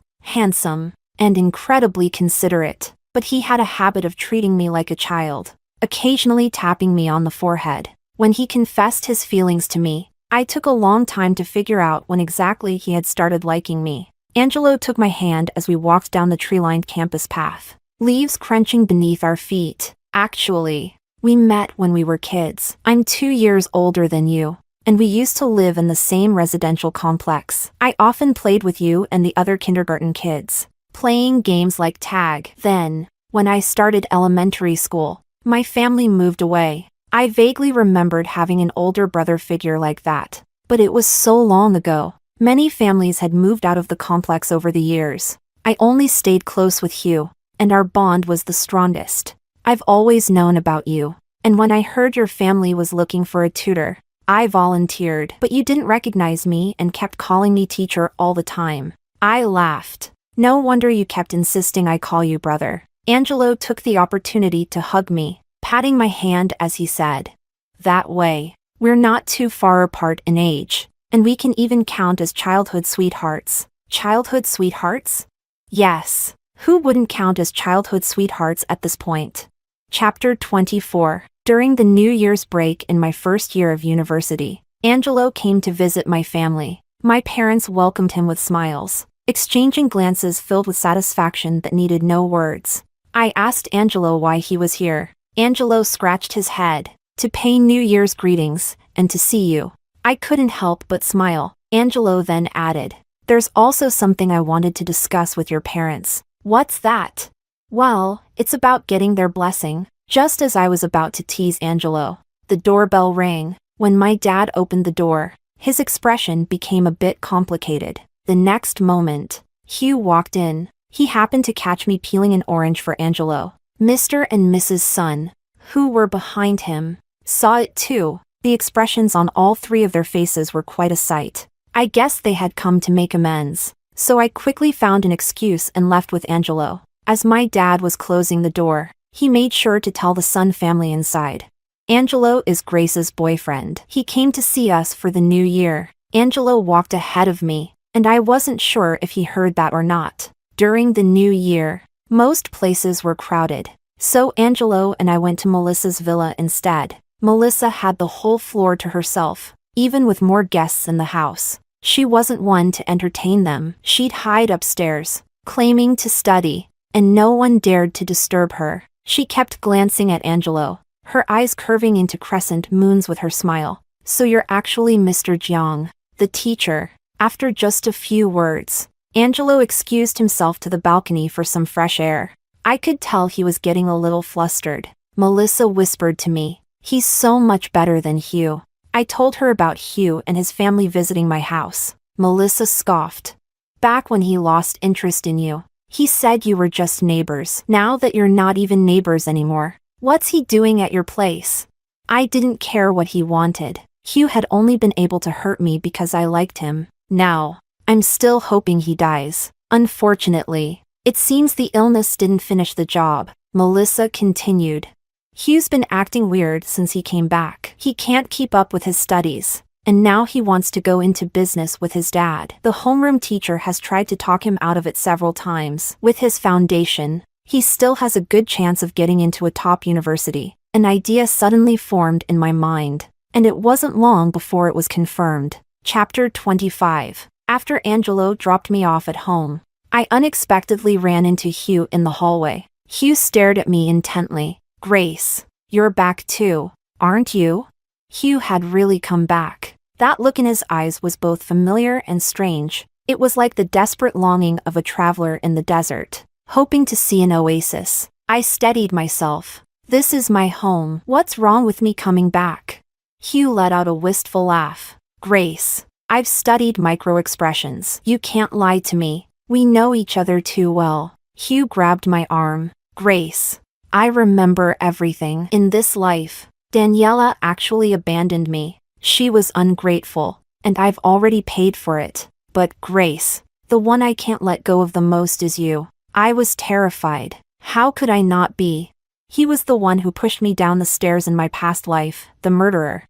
handsome, and incredibly considerate, but he had a habit of treating me like a child, occasionally tapping me on the forehead. When he confessed his feelings to me, I took a long time to figure out when exactly he had started liking me. Angelo took my hand as we walked down the tree-lined campus path, leaves crunching beneath our feet. Actually, we met when we were kids. I'm 2 years older than you, and we used to live in the same residential complex. I often played with you and the other kindergarten kids, playing games like tag. Then, when I started elementary school, my family moved away. I vaguely remembered having an older brother figure like that, but it was so long ago. Many families had moved out of the complex over the years. I only stayed close with Hugh, and our bond was the strongest. I've always known about you, and when I heard your family was looking for a tutor, I volunteered. But you didn't recognize me and kept calling me teacher all the time. I laughed. No wonder you kept insisting I call you brother. Angelo took the opportunity to hug me, patting my hand as he said, "That way. We're not too far apart in age, and we can even count as childhood sweethearts." Childhood sweethearts? Yes. Who wouldn't count as childhood sweethearts at this point? Chapter 24. During the New Year's break in my first year of university, Angelo came to visit my family. My parents welcomed him with smiles, exchanging glances filled with satisfaction that needed no words. I asked Angelo why he was here. Angelo scratched his head. "To pay New Year's greetings, and to see you." I couldn't help but smile. Angelo then added, "There's also something I wanted to discuss with your parents." "What's that?" "Well, it's about getting their blessing." Just as I was about to tease Angelo, the doorbell rang. When my dad opened the door, his expression became a bit complicated. The next moment, Hugh walked in. He happened to catch me peeling an orange for Angelo. Mr. and Mrs. Sun, who were behind him, saw it too. The expressions on all three of their faces were quite a sight. I guess they had come to make amends, so I quickly found an excuse and left with Angelo. As my dad was closing the door, he made sure to tell the Sun family inside. "Angelo is Grace's boyfriend. He came to see us for the new year." Angelo walked ahead of me, and I wasn't sure if he heard that or not. During the new year, most places were crowded, so Angelo and I went to Melissa's villa instead. Melissa had the whole floor to herself, even with more guests in the house. She wasn't one to entertain them. She'd hide upstairs, claiming to study, and no one dared to disturb her. She kept glancing at Angelo, her eyes curving into crescent moons with her smile. "So you're actually Mr. Jiang, the teacher." After just a few words, Angelo excused himself to the balcony for some fresh air. I could tell he was getting a little flustered. Melissa whispered to me, "He's so much better than Hugh." I told her about Hugh and his family visiting my house. Melissa scoffed. "Back when he lost interest in you, he said you were just neighbors. Now that you're not even neighbors anymore, what's he doing at your place?" I didn't care what he wanted. Hugh had only been able to hurt me because I liked him. Now, I'm still hoping he dies. Unfortunately, it seems the illness didn't finish the job. Melissa continued. "Hugh's been acting weird since he came back. He can't keep up with his studies, and now he wants to go into business with his dad. The homeroom teacher has tried to talk him out of it several times. With his foundation, he still has a good chance of getting into a top university." An idea suddenly formed in my mind, and it wasn't long before it was confirmed. Chapter 25. After Angelo dropped me off at home, I unexpectedly ran into Hugh in the hallway. Hugh stared at me intently. "Grace, you're back too, aren't you?" Hugh had really come back. That look in his eyes was both familiar and strange. It was like the desperate longing of a traveler in the desert, hoping to see an oasis. I steadied myself. "This is my home. What's wrong with me coming back?" Hugh let out a wistful laugh. "Grace, I've studied micro-expressions. You can't lie to me. We know each other too well." Hugh grabbed my arm. "Grace, I remember everything. In this life, Daniella actually abandoned me. She was ungrateful, and I've already paid for it. But Grace, the one I can't let go of the most is you." I was terrified. How could I not be? He was the one who pushed me down the stairs in my past life, the murderer.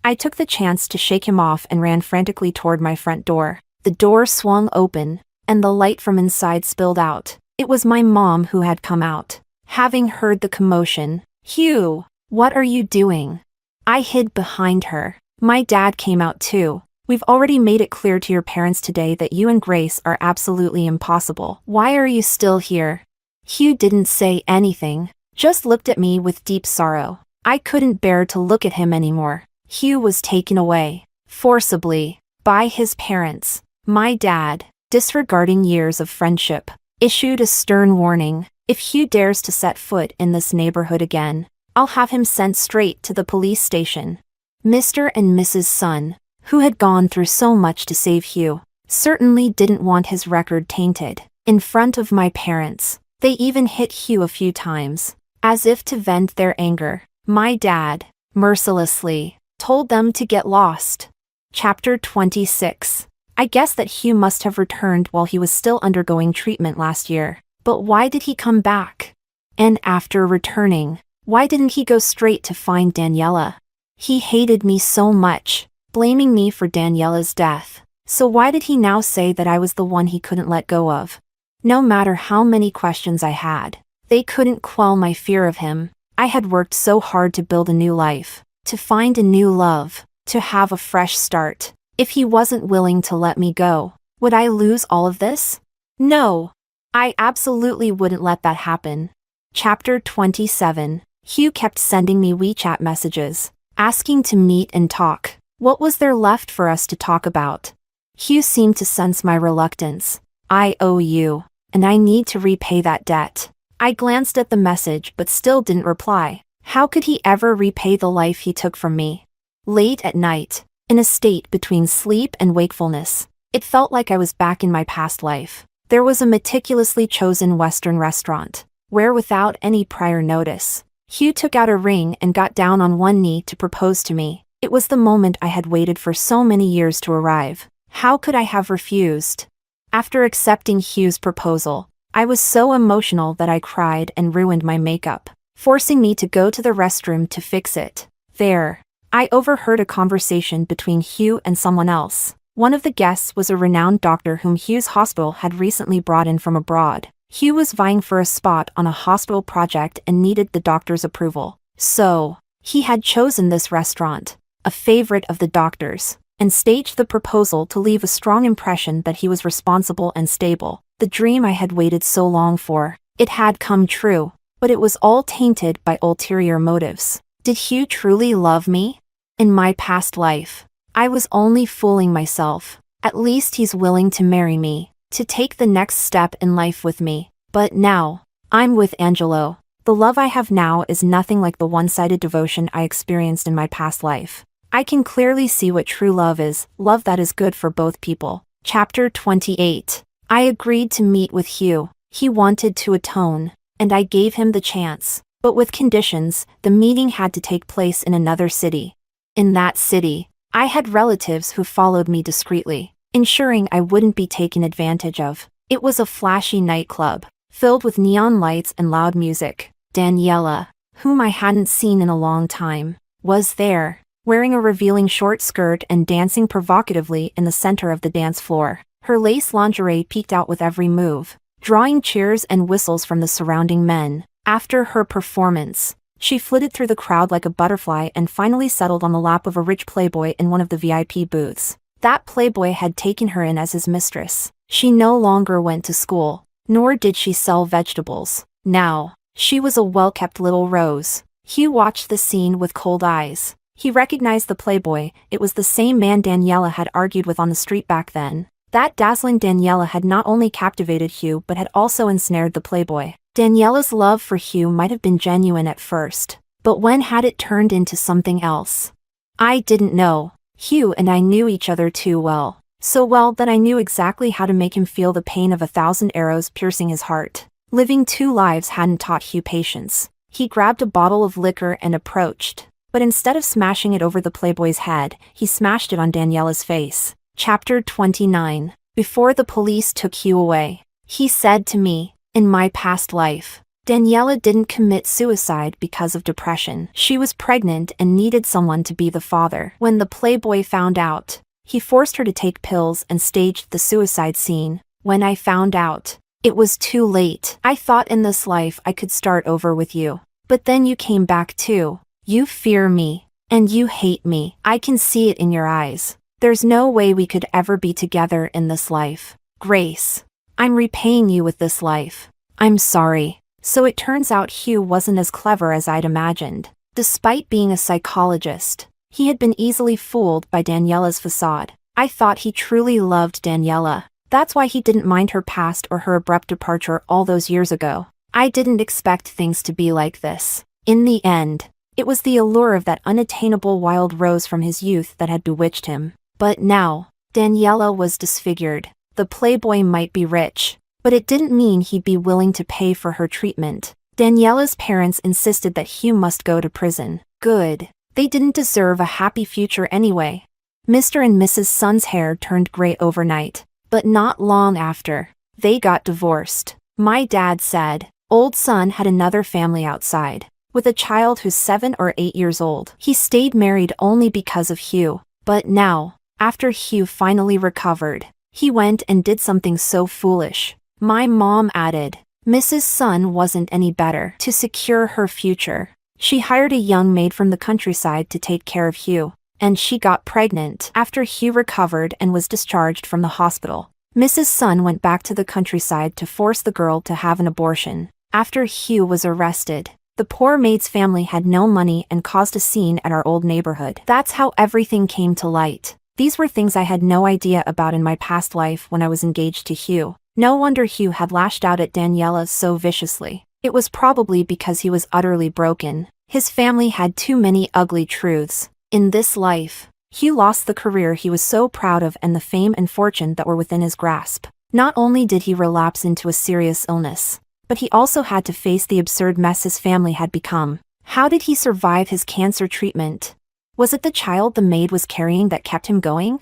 I took the chance to shake him off and ran frantically toward my front door. The door swung open, and the light from inside spilled out. It was my mom who had come out. Having heard the commotion, "Hugh, what are you doing?" I hid behind her. My dad came out too. "We've already made it clear to your parents today that you and Grace are absolutely impossible. Why are you still here?" Hugh didn't say anything, just looked at me with deep sorrow. I couldn't bear to look at him anymore. Hugh was taken away, forcibly, by his parents. My dad, disregarding years of friendship, issued a stern warning. "If Hugh dares to set foot in this neighborhood again, I'll have him sent straight to the police station." Mr. and Mrs. Sun, who had gone through so much to save Hugh, certainly didn't want his record tainted. In front of my parents, they even hit Hugh a few times, as if to vent their anger. My dad, mercilessly, told them to get lost. Chapter 26. I guess that Hugh must have returned while he was still undergoing treatment last year. But why did he come back? And after returning, why didn't he go straight to find Daniella? He hated me so much, blaming me for Daniella's death. So why did he now say that I was the one he couldn't let go of? No matter how many questions I had, they couldn't quell my fear of him. I had worked so hard to build a new life, to find a new love, to have a fresh start. If he wasn't willing to let me go, would I lose all of this? No. I absolutely wouldn't let that happen. Chapter 27. Hugh kept sending me WeChat messages, asking to meet and talk. What was there left for us to talk about? Hugh seemed to sense my reluctance. I owe you, and I need to repay that debt. I glanced at the message but still didn't reply. How could he ever repay the life he took from me? Late at night, in a state between sleep and wakefulness, it felt like I was back in my past life. There was a meticulously chosen Western restaurant, where without any prior notice, Hugh took out a ring and got down on one knee to propose to me. It was the moment I had waited for so many years to arrive. How could I have refused? After accepting Hugh's proposal, I was so emotional that I cried and ruined my makeup, forcing me to go to the restroom to fix it. There, I overheard a conversation between Hugh and someone else. One of the guests was a renowned doctor whom Hugh's hospital had recently brought in from abroad. Hugh was vying for a spot on a hospital project and needed the doctor's approval. So, he had chosen this restaurant, a favorite of the doctor's, and staged the proposal to leave a strong impression that he was responsible and stable. The dream I had waited so long for. It had come true, but it was all tainted by ulterior motives. Did Hugh truly love me? In my past life, I was only fooling myself. At least he's willing to marry me, to take the next step in life with me. But now, I'm with Angelo. The love I have now is nothing like the one-sided devotion I experienced in my past life. I can clearly see what true love is, love that is good for both people. Chapter 28. I agreed to meet with Hugh. He wanted to atone, and I gave him the chance. But with conditions. The meeting had to take place in another city. In that city, I had relatives who followed me discreetly, ensuring I wouldn't be taken advantage of. It was a flashy nightclub, filled with neon lights and loud music. Daniella, whom I hadn't seen in a long time, was there, wearing a revealing short skirt and dancing provocatively in the center of the dance floor. Her lace lingerie peeked out with every move, drawing cheers and whistles from the surrounding men. After her performance, she flitted through the crowd like a butterfly and finally settled on the lap of a rich playboy in one of the VIP booths. That playboy had taken her in as his mistress. She no longer went to school, nor did she sell vegetables. Now, she was a well-kept little rose. Hugh watched the scene with cold eyes. He recognized the playboy. It was the same man Daniella had argued with on the street back then. That dazzling Daniella had not only captivated Hugh but had also ensnared the playboy. Daniella's love for Hugh might have been genuine at first, but when had it turned into something else? I didn't know. Hugh and I knew each other too well. So well that I knew exactly how to make him feel the pain of 1,000 arrows piercing his heart. Living two lives hadn't taught Hugh patience. He grabbed a bottle of liquor and approached, but instead of smashing it over the playboy's head, he smashed it on Daniella's face. Chapter 29. Before the police took Hugh away, he said to me, in my past life, Daniella didn't commit suicide because of depression. She was pregnant and needed someone to be the father. When the playboy found out, he forced her to take pills and staged the suicide scene. When I found out, it was too late. I thought in this life I could start over with you. But then you came back too. You fear me, and you hate me. I can see it in your eyes. There's no way we could ever be together in this life. Grace, I'm repaying you with this life. I'm sorry. So it turns out Hugh wasn't as clever as I'd imagined. Despite being a psychologist, he had been easily fooled by Daniella's facade. I thought he truly loved Daniella. That's why he didn't mind her past or her abrupt departure all those years ago. I didn't expect things to be like this. In the end, it was the allure of that unattainable wild rose from his youth that had bewitched him. But now, Daniella was disfigured. The playboy might be rich, but it didn't mean he'd be willing to pay for her treatment. Daniella's parents insisted that Hugh must go to prison. Good. They didn't deserve a happy future anyway. Mr. and Mrs. Sun's hair turned gray overnight, but not long after, they got divorced. My dad said, old Sun had another family outside, with a child who's 7 or 8 years old. He stayed married only because of Hugh, but now, after Hugh finally recovered, he went and did something so foolish. My mom added, Mrs. Sun wasn't any better. To secure her future, she hired a young maid from the countryside to take care of Hugh, and she got pregnant. After Hugh recovered and was discharged from the hospital, Mrs. Sun went back to the countryside to force the girl to have an abortion. After Hugh was arrested, the poor maid's family had no money and caused a scene at our old neighborhood. That's how everything came to light. These were things I had no idea about in my past life when I was engaged to Hugh. No wonder Hugh had lashed out at Daniella so viciously. It was probably because he was utterly broken. His family had too many ugly truths. In this life, Hugh lost the career he was so proud of and the fame and fortune that were within his grasp. Not only did he relapse into a serious illness, but he also had to face the absurd mess his family had become. How did he survive his cancer treatment? Was it the child the maid was carrying that kept him going?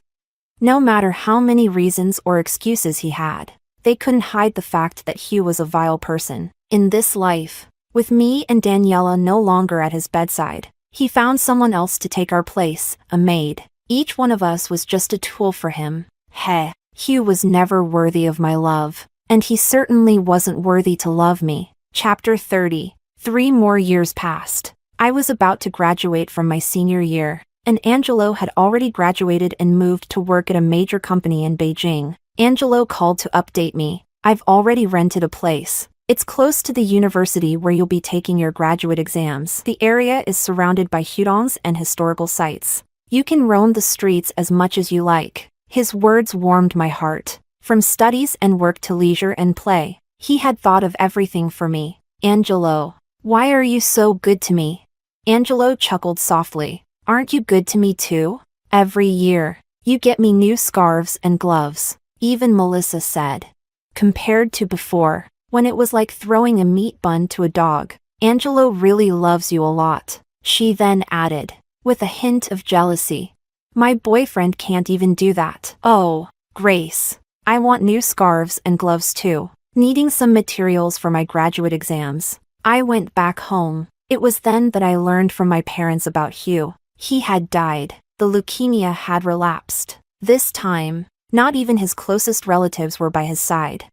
No matter how many reasons or excuses he had, they couldn't hide the fact that Hugh was a vile person. In this life, with me and Daniella no longer at his bedside, he found someone else to take our place, a maid. Each one of us was just a tool for him. Hugh was never worthy of my love, and he certainly wasn't worthy to love me. Chapter 30. 3 more years passed. I was about to graduate from my senior year, and Angelo had already graduated and moved to work at a major company in Beijing. Angelo called to update me. I've already rented a place. It's close to the university where you'll be taking your graduate exams. The area is surrounded by hutongs and historical sites. You can roam the streets as much as you like. His words warmed my heart. From studies and work to leisure and play, he had thought of everything for me. Angelo, why are you so good to me? Angelo chuckled softly. Aren't you good to me too? Every year, you get me new scarves and gloves. Even Melissa said. Compared to before, when it was like throwing a meat bun to a dog, Angelo really loves you a lot. She then added, with a hint of jealousy. My boyfriend can't even do that. Oh, Grace. I want new scarves and gloves too. Needing some materials for my graduate exams, I went back home. It was then that I learned from my parents about Hugh. He had died. The leukemia had relapsed. This time, not even his closest relatives were by his side.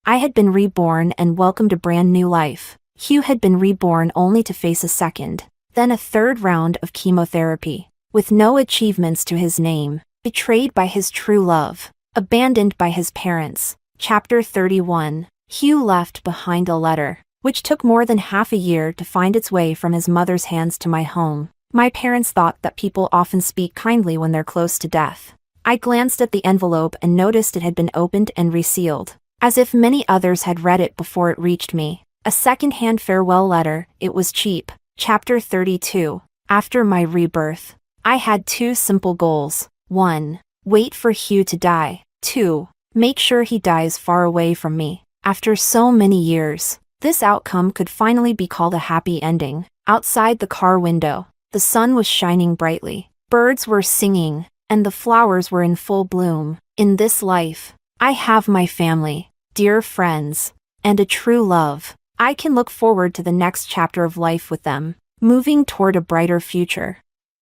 I had been reborn and welcomed a brand new life. Hugh had been reborn only to face a second, then a third round of chemotherapy. With no achievements to his name, betrayed by his true love, abandoned by his parents. Chapter 31. Hugh left behind a letter, which took more than half a year to find its way from his mother's hands to my home. My parents thought that people often speak kindly when they're close to death. I glanced at the envelope and noticed it had been opened and resealed. As if many others had read it before it reached me. A second-hand farewell letter, it was cheap. Chapter 32. After my rebirth, I had 2 simple goals. 1. Wait for Hugh to die. 2. Make sure he dies far away from me. After so many years, this outcome could finally be called a happy ending. Outside the car window, the sun was shining brightly. Birds were singing, and the flowers were in full bloom. In this life, I have my family, dear friends, and a true love. I can look forward to the next chapter of life with them, moving toward a brighter future.